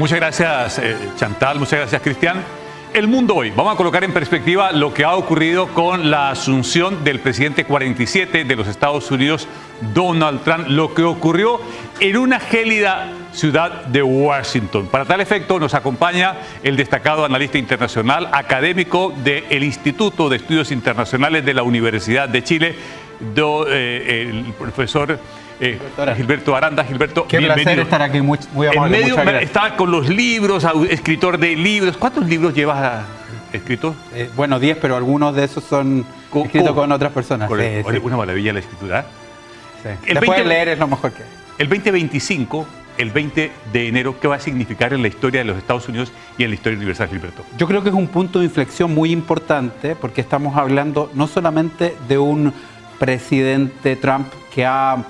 Muchas gracias, Chantal. Muchas gracias, Cristian. El mundo hoy. Vamos a colocar en perspectiva lo que ha ocurrido con la asunción del presidente 47 de los Estados Unidos, Donald Trump, lo que ocurrió en una gélida ciudad de Washington. Para tal efecto nos acompaña el destacado analista internacional, académico del Instituto de Estudios Internacionales de la Universidad de Chile, el profesor Gilberto Aranda. Gilberto, qué bienvenido. Placer estar aquí, muy amable. En medio está con los libros, escritor de libros. ¿Cuántos libros llevas escritos? Bueno, 10, pero algunos de esos son escritos con otras personas. Sí. Una maravilla la escritura. Sí. Después leer es lo mejor que hay. El 2025, el 20 de enero, ¿qué va a significar en la historia de los Estados Unidos y en la historia universal, Gilberto? Yo creo que es un punto de inflexión muy importante porque estamos hablando no solamente de un presidente Trump que ha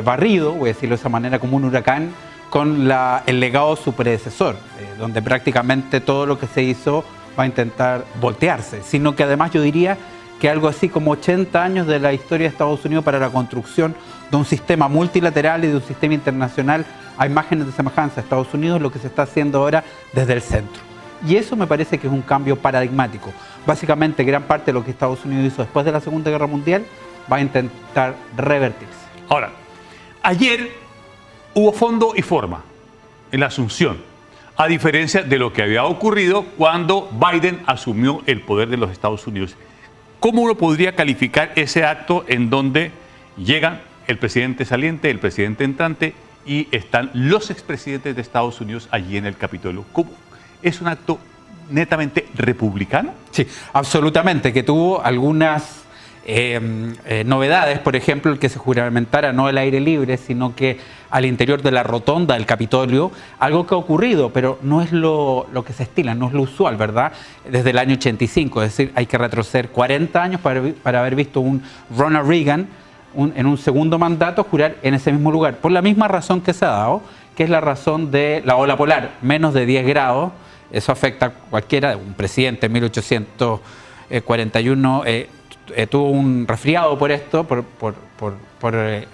barrido, voy a decirlo de esa manera, como un huracán, con el legado de su predecesor, donde prácticamente todo lo que se hizo va a intentar voltearse, sino que además yo diría que algo así como 80 años de la historia de Estados Unidos para la construcción de un sistema multilateral y de un sistema internacional a imágenes de semejanza a Estados Unidos, lo que se está haciendo ahora desde el centro. Y eso me parece que es un cambio paradigmático. Básicamente, gran parte de lo que Estados Unidos hizo después de la Segunda Guerra Mundial va a intentar revertirse. Ahora, ayer hubo fondo y forma en la asunción, a diferencia de lo que había ocurrido cuando Biden asumió el poder de los Estados Unidos. ¿Cómo uno podría calificar ese acto en donde llegan el presidente saliente, el presidente entrante y están los expresidentes de Estados Unidos allí en el Capitolio? ¿Cómo? ¿Es un acto netamente republicano? Sí, absolutamente, que tuvo algunas novedades, por ejemplo, el que se juramentara no al aire libre, sino que al interior de la rotonda del Capitolio, algo que ha ocurrido, pero no es lo que se estila, no es lo usual, ¿verdad? Desde el año 85, es decir, hay que retroceder 40 años para haber visto un Ronald Reagan en un segundo mandato jurar en ese mismo lugar, por la misma razón que se ha dado, que es la razón de la ola polar, menos de 10 grados, eso afecta a cualquiera, un presidente en 1841 tuvo un resfriado por esto, por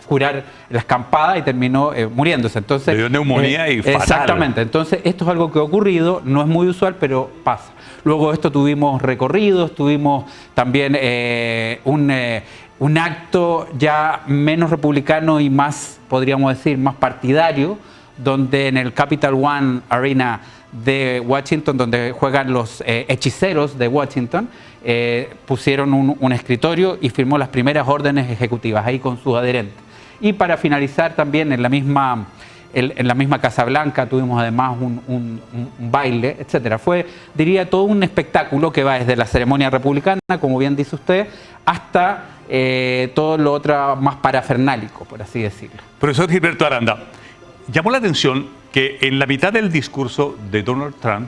jurar la escampada y terminó muriéndose. Entonces, le dio neumonía y fatal. Exactamente. Entonces, esto es algo que ha ocurrido, no es muy usual, pero pasa. Luego de esto tuvimos recorridos, tuvimos también un acto ya menos republicano y más, podríamos decir, más partidario, donde en el Capital One Arena de Washington, donde juegan los hechiceros de Washington, pusieron un escritorio y firmó las primeras órdenes ejecutivas ahí con sus adherentes. Y para finalizar también en la misma Casa Blanca tuvimos además un baile, etcétera. Fue, diría, todo un espectáculo que va desde la ceremonia republicana, como bien dice usted, hasta todo lo otro más parafernálico, por así decirlo. Profesor Gilberto Aranda, llamó la atención que en la mitad del discurso de Donald Trump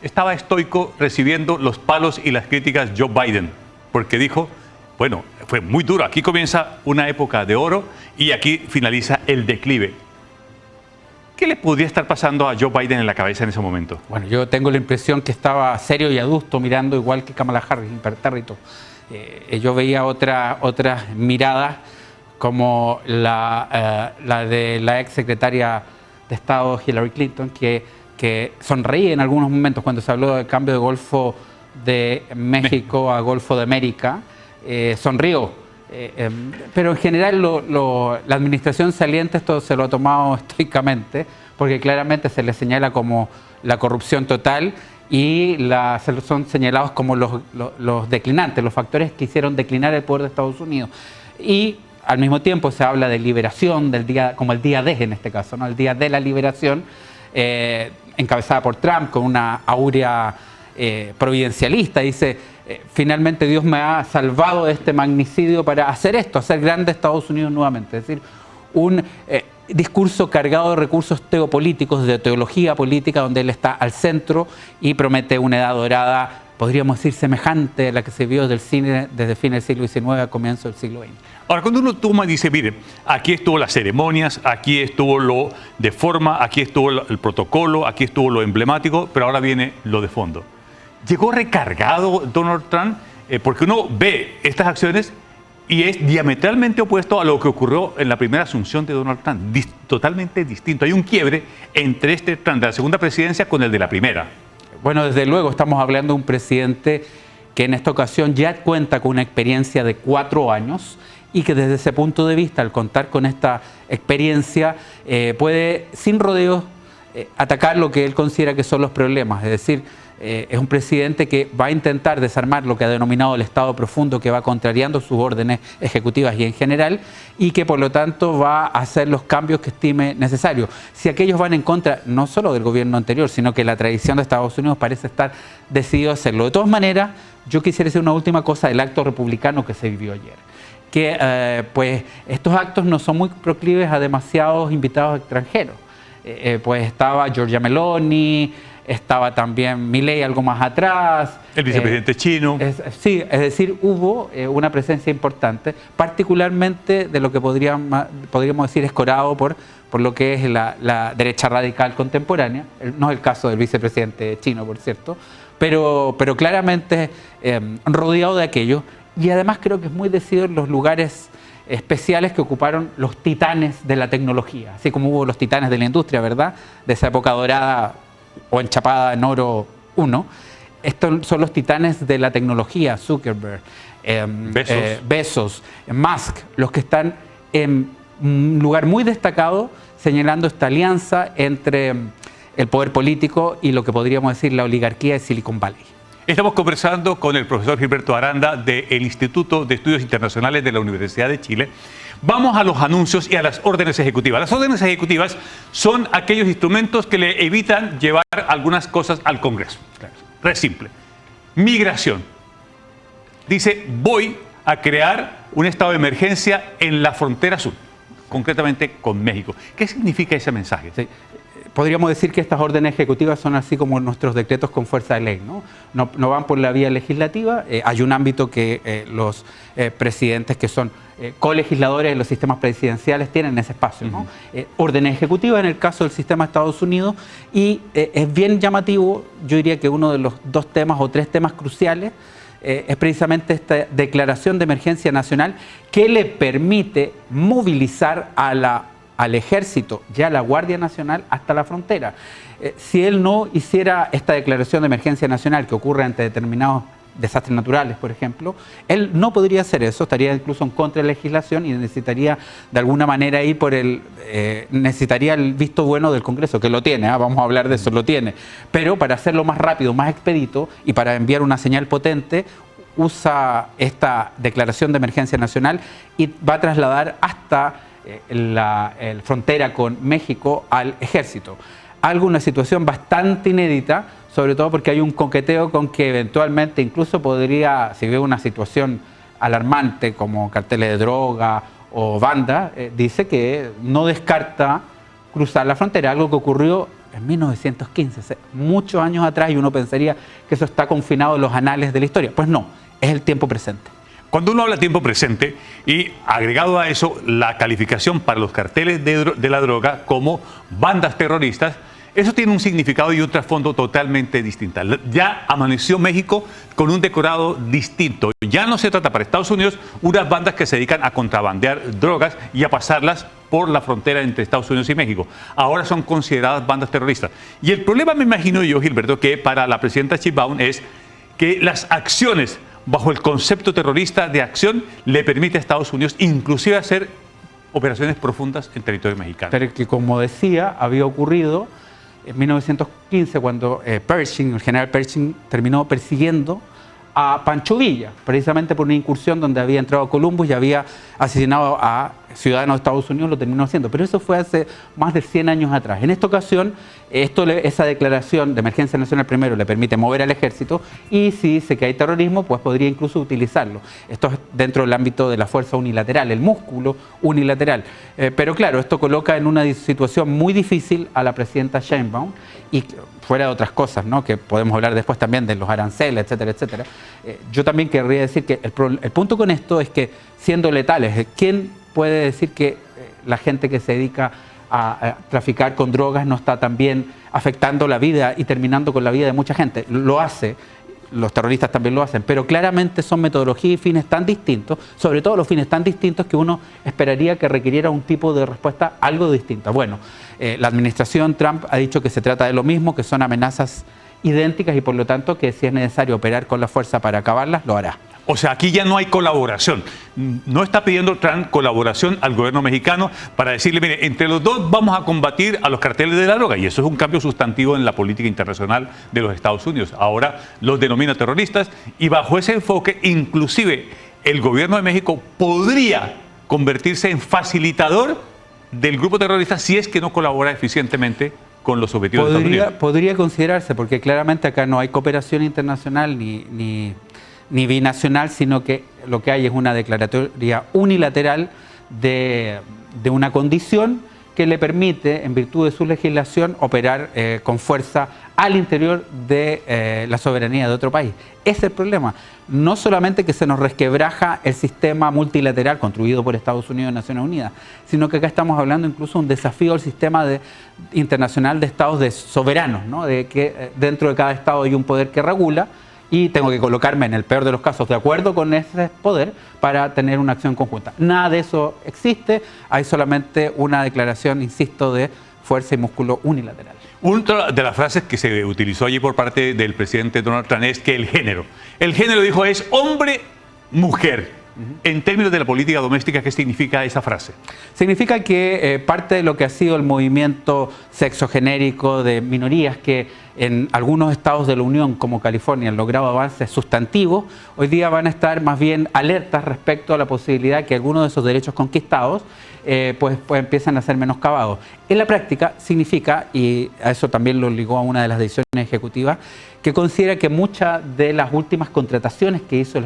estaba estoico recibiendo los palos y las críticas Joe Biden, porque dijo, bueno, fue muy duro, aquí comienza una época de oro y aquí finaliza el declive. ¿Qué le podría estar pasando a Joe Biden en la cabeza en ese momento? Bueno, yo tengo la impresión que estaba serio y adusto mirando igual que Kamala Harris, impertérrito. Yo veía otras miradas como la de la ex secretaria de Estado Hillary Clinton, que sonreía en algunos momentos cuando se habló del cambio de Golfo de México a Golfo de América, sonrió. Pero en general la administración saliente esto se lo ha tomado estoicamente, porque claramente se le señala como la corrupción total y son señalados como los declinantes, los factores que hicieron declinar el poder de Estados Unidos. Y al mismo tiempo se habla de liberación, como el día D en este caso, ¿no? El día de la liberación, encabezada por Trump con una aurea providencialista. Dice, finalmente Dios me ha salvado de este magnicidio para hacer esto, hacer grande Estados Unidos nuevamente. Es decir, un discurso cargado de recursos teopolíticos, de teología política, donde él está al centro y promete una edad dorada, podríamos decir, semejante a la que se vio del cine desde fines del siglo XIX a comienzos del siglo XX. Ahora, cuando uno toma y dice, mire, aquí estuvo las ceremonias, aquí estuvo lo de forma, aquí estuvo el protocolo, aquí estuvo lo emblemático, pero ahora viene lo de fondo. ¿Llegó recargado Donald Trump? Porque uno ve estas acciones Y es diametralmente opuesto a lo que ocurrió en la primera asunción de Donald Trump. Totalmente distinto. Hay un quiebre entre este Trump de la segunda presidencia con el de la primera. Bueno, desde luego estamos hablando de un presidente que en esta ocasión ya cuenta con una experiencia de 4 años y que desde ese punto de vista, al contar con esta experiencia, puede sin rodeos atacar lo que él considera que son los problemas. Es decir, es un presidente que va a intentar desarmar lo que ha denominado el Estado profundo, que va contrariando sus órdenes ejecutivas y en general, y que por lo tanto va a hacer los cambios que estime necesarios. Si aquellos van en contra no solo del gobierno anterior, sino que la tradición de Estados Unidos parece estar decidido a hacerlo. De todas maneras, yo quisiera decir una última cosa del acto republicano que se vivió ayer. Que pues estos actos no son muy proclives a demasiados invitados extranjeros. Pues estaba Giorgia Meloni, estaba también Milei algo más atrás. El vicepresidente chino. Sí, es decir, hubo una presencia importante, particularmente de lo que podríamos decir escorado por lo que es la derecha radical contemporánea. No es el caso del vicepresidente chino, por cierto, pero claramente rodeado de aquello. Y además creo que es muy decidido en los lugares especiales que ocuparon los titanes de la tecnología, así como hubo los titanes de la industria, ¿verdad? De esa época dorada o enchapada en oro 1. Estos son los titanes de la tecnología, Zuckerberg, Bezos, Musk, los que están en un lugar muy destacado señalando esta alianza entre el poder político y lo que podríamos decir la oligarquía de Silicon Valley. Estamos conversando con el profesor Gilberto Aranda del Instituto de Estudios Internacionales de la Universidad de Chile. Vamos a los anuncios y a las órdenes ejecutivas. Las órdenes ejecutivas son aquellos instrumentos que le evitan llevar algunas cosas al Congreso. Es simple. Migración. Dice, voy a crear un estado de emergencia en la frontera sur, concretamente con México. ¿Qué significa ese mensaje? Sí. Podríamos decir que estas órdenes ejecutivas son así como nuestros decretos con fuerza de ley, ¿no? No van por la vía legislativa. Hay un ámbito que los presidentes que son colegisladores de los sistemas presidenciales tienen ese espacio, ¿no? Órdenes ejecutivas en el caso del sistema de Estados Unidos, y es bien llamativo, yo diría que uno de los 2 temas o 3 temas cruciales es precisamente esta declaración de emergencia nacional que le permite movilizar al ejército y a la Guardia Nacional hasta la frontera. Si él no hiciera esta declaración de emergencia nacional que ocurre ante determinados desastres naturales, por ejemplo, él no podría hacer eso, estaría incluso en contra de la legislación y necesitaría de alguna manera ir por necesitaría el visto bueno del Congreso, que lo tiene, vamos a hablar de eso, lo tiene, pero para hacerlo más rápido, más expedito y para enviar una señal potente, usa esta declaración de emergencia nacional y va a trasladar hasta la frontera con México al ejército. Una situación bastante inédita, sobre todo porque hay un coqueteo con que eventualmente incluso podría, si ve una situación alarmante como carteles de droga o banda, dice que no descarta cruzar la frontera, algo que ocurrió en 1915, muchos años atrás, y uno pensaría que eso está confinado en los anales de la historia. Pues no, es el tiempo presente. Cuando uno habla de tiempo presente y agregado a eso la calificación para los carteles de la droga como bandas terroristas, eso tiene un significado y un trasfondo totalmente distinto. Ya amaneció México con un decorado distinto. Ya no se trata para Estados Unidos unas bandas que se dedican a contrabandear drogas y a pasarlas por la frontera entre Estados Unidos y México. Ahora son consideradas bandas terroristas. Y el problema, me imagino yo, Gilberto, que para la presidenta Sheinbaum es que las acciones bajo el concepto terrorista de acción le permite a Estados Unidos inclusive hacer operaciones profundas en territorio mexicano. Pero que, como decía, había ocurrido en 1915 cuando Pershing, el general Pershing, terminó persiguiendo a Pancho Villa, precisamente por una incursión donde había entrado Columbus y había asesinado a ciudadanos de Estados Unidos, lo terminó haciendo. Pero eso fue hace más de 100 años atrás. En esta ocasión, esa declaración de emergencia nacional primero le permite mover al ejército y si dice que hay terrorismo, pues podría incluso utilizarlo. Esto es dentro del ámbito de la fuerza unilateral, el músculo unilateral. Pero claro, esto coloca en una situación muy difícil a la presidenta Sheinbaum y fuera de otras cosas, ¿no?, que podemos hablar después también de los aranceles, etcétera, etcétera. Yo también querría decir que el punto con esto es que, siendo letales, ¿quién puede decir que la gente que se dedica a traficar con drogas no está también afectando la vida y terminando con la vida de mucha gente? Lo hace. los terroristas también lo hacen, pero claramente son metodologías y fines tan distintos, sobre todo los fines tan distintos que uno esperaría que requiriera un tipo de respuesta algo distinta. Bueno, la administración Trump ha dicho que se trata de lo mismo, que son amenazas idénticas y por lo tanto que si es necesario operar con la fuerza para acabarlas, lo hará. O sea, aquí ya no hay colaboración. No está pidiendo Trump colaboración al gobierno mexicano para decirle, mire, entre los dos vamos a combatir a los carteles de la droga. Y eso es un cambio sustantivo en la política internacional de los Estados Unidos. Ahora los denomina terroristas y bajo ese enfoque, inclusive el gobierno de México podría convertirse en facilitador del grupo terrorista si es que no colabora eficientemente con los objetivos de Estados Unidos. Podría considerarse, porque claramente acá no hay cooperación internacional ni binacional, sino que lo que hay es una declaratoria unilateral de una condición que le permite, en virtud de su legislación, operar con fuerza al interior de la soberanía de otro país. Ese es el problema. No solamente que se nos resquebraja el sistema multilateral construido por Estados Unidos y Naciones Unidas, sino que acá estamos hablando incluso de un desafío al sistema internacional de estados soberanos, ¿no? De que dentro de cada estado hay un poder que regula, y tengo que colocarme en el peor de los casos de acuerdo con ese poder para tener una acción conjunta. Nada de eso existe, hay solamente una declaración, insisto, de fuerza y músculo unilateral. Una de las frases que se utilizó allí por parte del presidente Donald Trump es que el género dijo es hombre-mujer. En términos de la política doméstica, ¿qué significa esa frase? Significa que parte de lo que ha sido el movimiento sexogenérico de minorías que en algunos estados de la Unión, como California, han logrado avances sustantivos, hoy día van a estar más bien alertas respecto a la posibilidad que algunos de esos derechos conquistados pues empiezan a ser menoscabados. En la práctica significa, y a eso también lo ligó a una de las decisiones ejecutivas, que considera que muchas de las últimas contrataciones que hizo el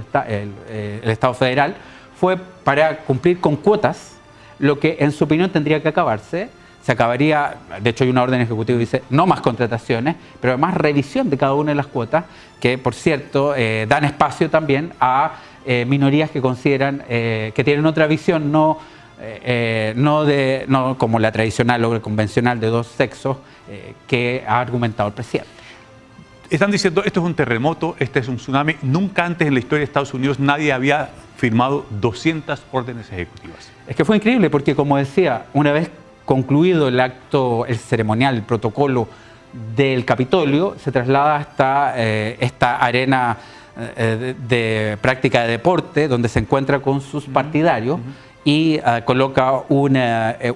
Estado federal fue para cumplir con cuotas, lo que en su opinión tendría que acabarse. Se acabaría, de hecho hay una orden ejecutiva que dice no más contrataciones, pero además revisión de cada una de las cuotas, que por cierto dan espacio también a minorías que consideran que tienen otra visión, no como la tradicional o convencional de dos sexos que ha argumentado el presidente. Están diciendo, esto es un terremoto, este es un tsunami. Nunca antes en la historia de Estados Unidos nadie había firmado 200 órdenes ejecutivas. Es que fue increíble porque, como decía, una vez concluido el acto, el ceremonial, el protocolo del Capitolio, se traslada hasta esta arena de práctica de deporte, donde se encuentra con sus partidarios y coloca de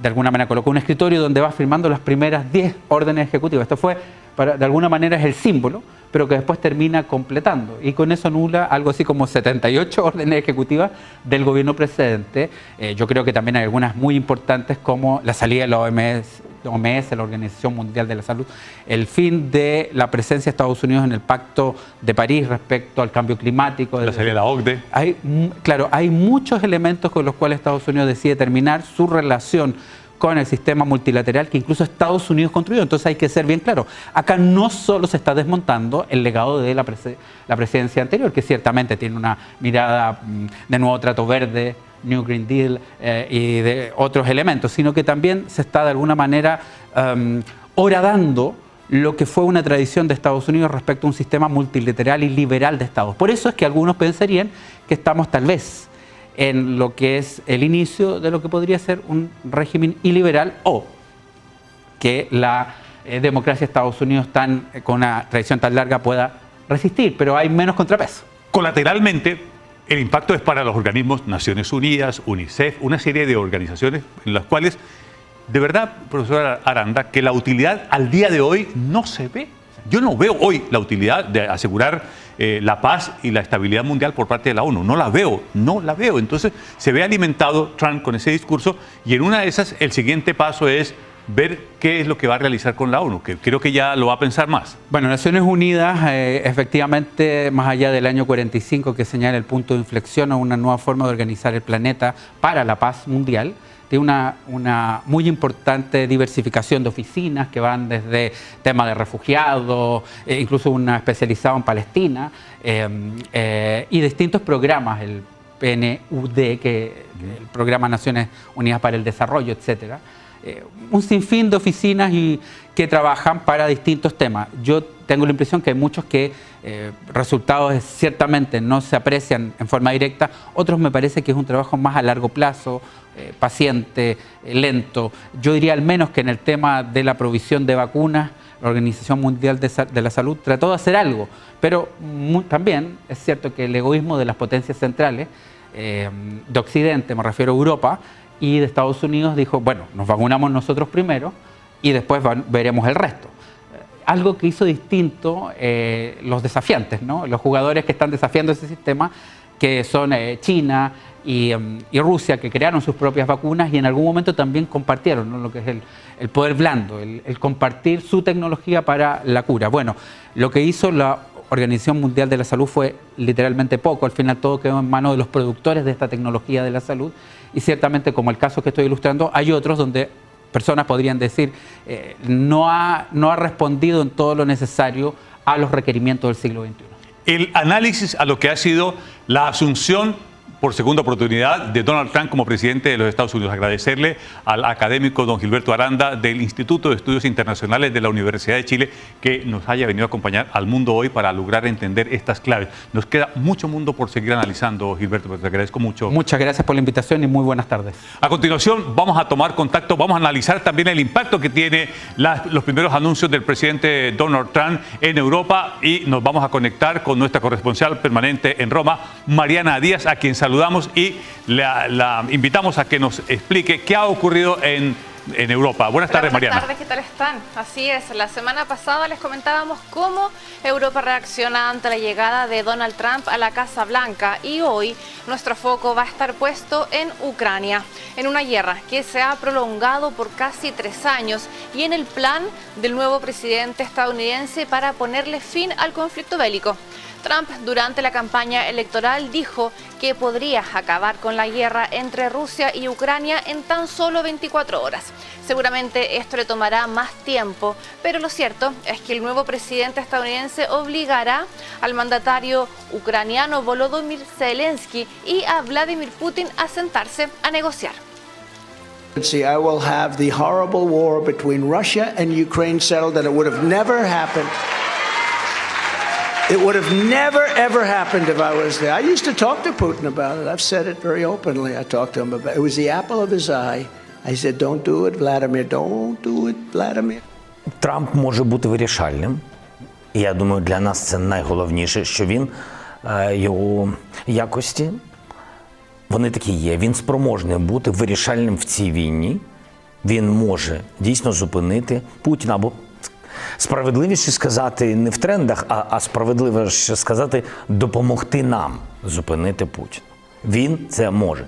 alguna manera coloca un escritorio donde va firmando las primeras 10 órdenes ejecutivas. Esto fue, de alguna manera es el símbolo, pero que después termina completando. Y con eso anula algo así como 78 órdenes ejecutivas del gobierno precedente. Yo creo que también hay algunas muy importantes como la salida de la OMS, la Organización Mundial de la Salud, el fin de la presencia de Estados Unidos en el Pacto de París respecto al cambio climático. La salida de la OCDE. Hay muchos elementos con los cuales Estados Unidos decide terminar su relación con el sistema multilateral que incluso Estados Unidos construyó. Entonces hay que ser bien claro, acá no solo se está desmontando el legado de la presidencia anterior, que ciertamente tiene una mirada de nuevo trato verde, New Green Deal y de otros elementos, sino que también se está de alguna manera horadando lo que fue una tradición de Estados Unidos respecto a un sistema multilateral y liberal de estados. Por eso es que algunos pensarían que estamos tal vez en lo que es el inicio de lo que podría ser un régimen iliberal o que la democracia de Estados Unidos con una tradición tan larga pueda resistir, pero hay menos contrapeso. Colateralmente, el impacto es para los organismos Naciones Unidas, UNICEF, una serie de organizaciones en las cuales, de verdad, profesora Aranda, que la utilidad al día de hoy no se ve. Yo no veo hoy la utilidad de asegurar la paz y la estabilidad mundial por parte de la ONU. No la veo. Entonces se ve alimentado Trump con ese discurso y en una de esas el siguiente paso es ver qué es lo que va a realizar con la ONU, que creo que ya lo va a pensar más. Bueno, Naciones Unidas, efectivamente, más allá del año 45 que señala el punto de inflexión a una nueva forma de organizar el planeta para la paz mundial, tiene una muy importante diversificación de oficinas que van desde temas de refugiados, incluso una especializada en Palestina, y distintos programas, el PNUD, el Programa Naciones Unidas para el Desarrollo, etcétera. Un sinfín de oficinas que trabajan para distintos temas. Yo tengo la impresión que hay muchos que resultados ciertamente no se aprecian en forma directa, otros me parece que es un trabajo más a largo plazo, paciente, lento. Yo diría al menos que en el tema de la provisión de vacunas, la Organización Mundial de la Salud trató de hacer algo, pero también es cierto que el egoísmo de las potencias centrales, de Occidente, me refiero a Europa, y de Estados Unidos dijo, bueno, nos vacunamos nosotros primero y después veremos el resto. Algo que hizo distinto los desafiantes, ¿no? Los jugadores que están desafiando ese sistema, que son China y Rusia, que crearon sus propias vacunas y en algún momento también compartieron, ¿no? Lo que es el poder blando, el compartir su tecnología para la cura. Bueno, lo que hizo la Organización Mundial de la Salud fue literalmente poco, al final todo quedó en manos de los productores de esta tecnología de la salud y ciertamente, como el caso que estoy ilustrando, hay otros donde personas podrían decir no ha respondido en todo lo necesario a los requerimientos del siglo XXI. El análisis a lo que ha sido la asunción por segunda oportunidad de Donald Trump como presidente de los Estados Unidos. Agradecerle al académico don Gilberto Aranda del Instituto de Estudios Internacionales de la Universidad de Chile que nos haya venido a acompañar al Mundo Hoy para lograr entender estas claves. Nos queda mucho mundo por seguir analizando, Gilberto, pero te agradezco mucho. Muchas gracias por la invitación y muy buenas tardes. A continuación vamos a tomar contacto, vamos a analizar también el impacto que tiene los primeros anuncios del presidente Donald Trump en Europa y nos vamos a conectar con nuestra corresponsal permanente en Roma, Mariana Díaz, a quien saludamos y la invitamos a que nos explique qué ha ocurrido en Europa. Buenas tardes, Mariana. Buenas tardes, ¿qué tal están? Así es, la semana pasada les comentábamos cómo Europa reacciona ante la llegada de Donald Trump a la Casa Blanca y hoy nuestro foco va a estar puesto en Ucrania, en una guerra que se ha prolongado por casi 3 años y en el plan del nuevo presidente estadounidense para ponerle fin al conflicto bélico. Trump, durante la campaña electoral, dijo que podría acabar con la guerra entre Rusia y Ucrania en tan solo 24 horas. Seguramente esto le tomará más tiempo, pero lo cierto es que el nuevo presidente estadounidense obligará al mandatario ucraniano Volodymyr Zelensky y a Vladimir Putin a sentarse a negociar. I will have the horrible war between Russia and Ukraine settled, and it would have never happened. It would have never, ever happened if I was there. I used to talk to Putin about it. I've said it very openly. I talked to him about it. It was the apple of his eye. I said, don't do it, Vladimir. Don't do it, Vladimir. Трамп може бути вирішальним. І я думаю, для нас це найголовніше, що він, його якості, вони такі є. Він спроможний бути вирішальним в цій війні. Він може дійсно зупинити Путіна або справедливіше сказати не в трендах, а справедливіше сказати допомогти нам зупинити Путіна. Він це може.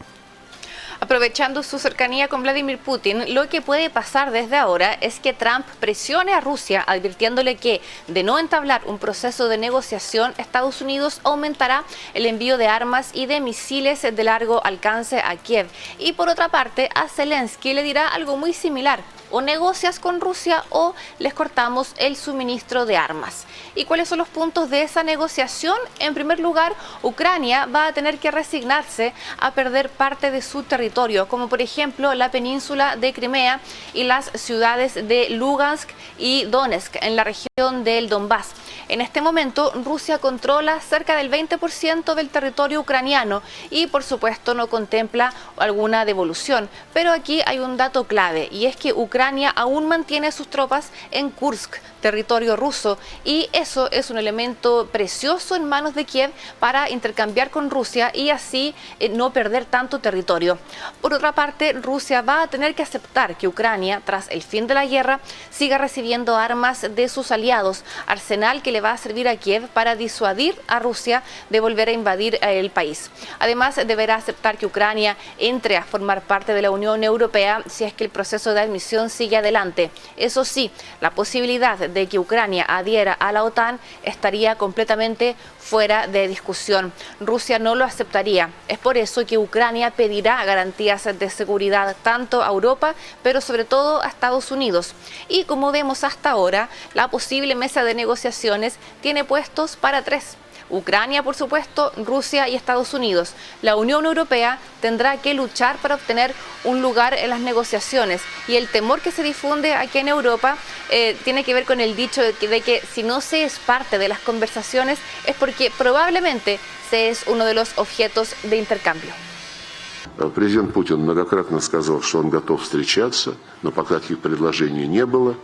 Aprovechando su cercanía con Vladimir Putin, lo que puede pasar desde ahora es que Trump presione a Rusia advirtiéndole que, de no entablar un proceso de negociación, Estados Unidos aumentará el envío de armas y de misiles de largo alcance a Kiev. Y por otra parte, a Zelensky le dirá algo muy similar: o negocias con Rusia o les cortamos el suministro de armas. ¿Y cuáles son los puntos de esa negociación? En primer lugar, Ucrania va a tener que resignarse a perder parte de su territorio, como por ejemplo la península de Crimea y las ciudades de Lugansk y Donetsk en la región del Donbass. En este momento, Rusia controla cerca del 20% del territorio ucraniano y, por supuesto, no contempla alguna devolución. Pero aquí hay un dato clave, y es que Ucrania aún mantiene sus tropas en Kursk, territorio ruso, y eso es un elemento precioso en manos de Kiev para intercambiar con Rusia y así no perder tanto territorio. Por otra parte, Rusia va a tener que aceptar que Ucrania, tras el fin de la guerra, siga recibiendo armas de sus aliados, arsenal que le va a servir a Kiev para disuadir a Rusia de volver a invadir el país. Además, deberá aceptar que Ucrania entre a formar parte de la Unión Europea si es que el proceso de admisión sigue adelante. Eso sí, la posibilidad de que Ucrania adhiera a la OTAN estaría completamente fuera de discusión. Rusia no lo aceptaría. Es por eso que Ucrania pedirá garantías de seguridad tanto a Europa, pero sobre todo a Estados Unidos. Y como vemos hasta ahora, la posible mesa de negociaciones tiene puestos para 3. Ucrania, por supuesto, Rusia y Estados Unidos. La Unión Europea tendrá que luchar para obtener un lugar en las negociaciones, y el temor que se difunde aquí en Europa tiene que ver con el dicho de que si no se es parte de las conversaciones es porque probablemente se es uno de los objetos de intercambio. Президент Путин многократно сказал, что он готов встречаться, но пока таких предложений не было.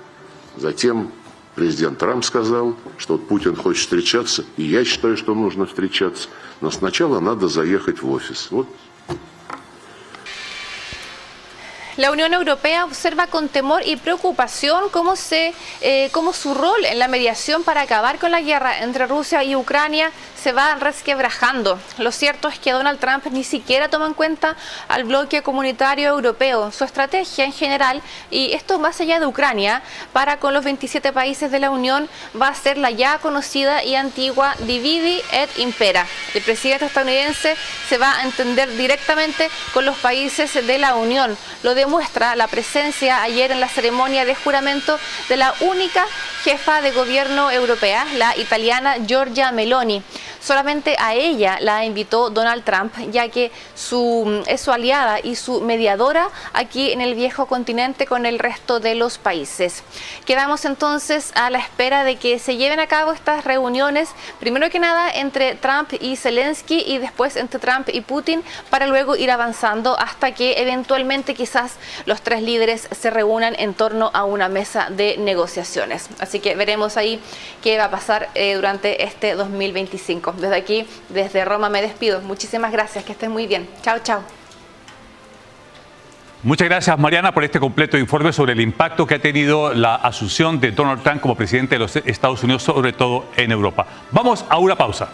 Затем президент Трамп сказал, что Путин хочет встречаться, и я считаю, что нужно встречаться, но сначала надо заехать в офис. Вот. La Unión Europea observa con temor y preocupación cómo su rol en la mediación para acabar con la guerra entre Rusia y Ucrania se va resquebrajando. Lo cierto es que Donald Trump ni siquiera toma en cuenta al bloque comunitario europeo. Su estrategia en general, y esto más allá de Ucrania, para con los 27 países de la Unión, va a ser la ya conocida y antigua dividi et impera. El presidente estadounidense se va a entender directamente con los países de la Unión. Lo demuestra la presencia ayer en la ceremonia de juramento de la única jefa de gobierno europea, la italiana Giorgia Meloni. Solamente a ella la invitó Donald Trump, ya que es su aliada y su mediadora aquí en el viejo continente con el resto de los países. Quedamos entonces a la espera de que se lleven a cabo estas reuniones, primero que nada entre Trump y Zelensky y después entre Trump y Putin, para luego ir avanzando hasta que eventualmente quizás los tres líderes se reúnan en torno a una mesa de negociaciones. Así que veremos ahí qué va a pasar durante este 2025. Desde aquí, desde Roma, me despido. Muchísimas gracias, que estén muy bien. Chao, chao. Muchas gracias, Mariana, por este completo informe sobre el impacto que ha tenido la asunción de Donald Trump como presidente de los Estados Unidos, sobre todo en Europa. Vamos a una pausa.